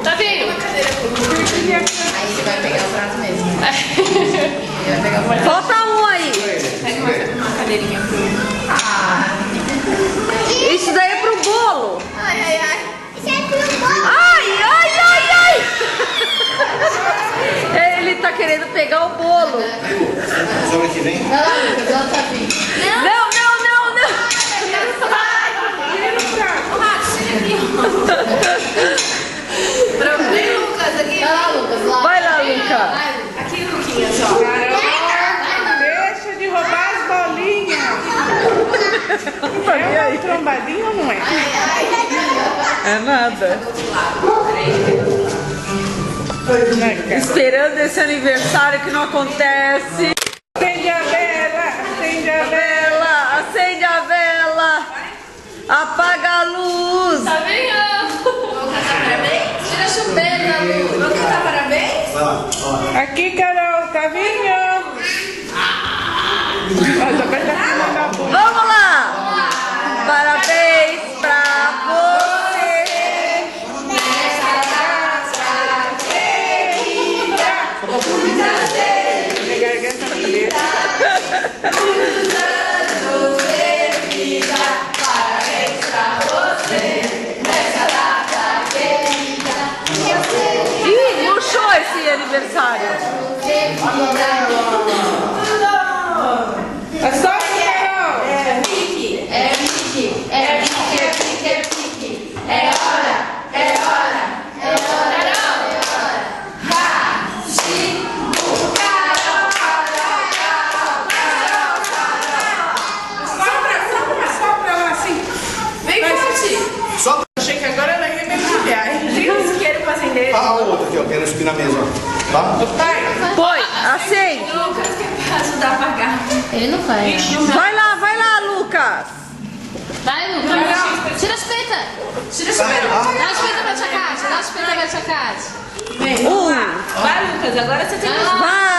Tavinho. Aí ele vai pegar o prato mesmo. Ele vai pegar o prato. Falta um aí. Pega uma cadeirinha pro... Isso daí é pro bolo. Ai, ai, ai. Ai, ai, ai, ai. Ele tá querendo pegar o bolo. Semana que vem? Vai lá, Lucas, ela tá vindo. Não, não, não, não. Pra mim, Lucas, aqui. Vai lá, Lucas, lá. Vai lá, Luca. Aqui, Luquinhas, ó. Deixa de roubar as bolinhas. É uma trombadinha ou não é? É nada. Esperando esse aniversário que não acontece. Acende a vela, acende a vela. Vela, acende a vela. Apaga a luz. Tavinho. Vamos cantar parabéns? Tira a chupeta, Lu. Vamos cantar parabéns? Vai lá, ó. Aqui, Carol, Tavinho. Vamos lá. Parabéns pra você. Minha garganta dele. Ih, murchou esse aniversário. É só Carol. É pique, é pique, é pique, é pique, é pique. É hora, é hora, é hora, é hora. Sopra lá assim. Vem forte. Só Achei que agora ela ia mergulhar. Tem um isqueiro pra acender. a outra aqui, ó. Quero subir na mesa, ó. Tá? Põe, acende. Lucas, que pra ajudar a apagar. Ele não vai. Vai lá, Lucas. Vai, Lucas. Tira a chupeta. Tira a chupeta. Dá a chupeta pra tia Kátia. Dá a chupeta pra tia Kátia. Vem. Vai, Lucas, agora você tem que... Vai.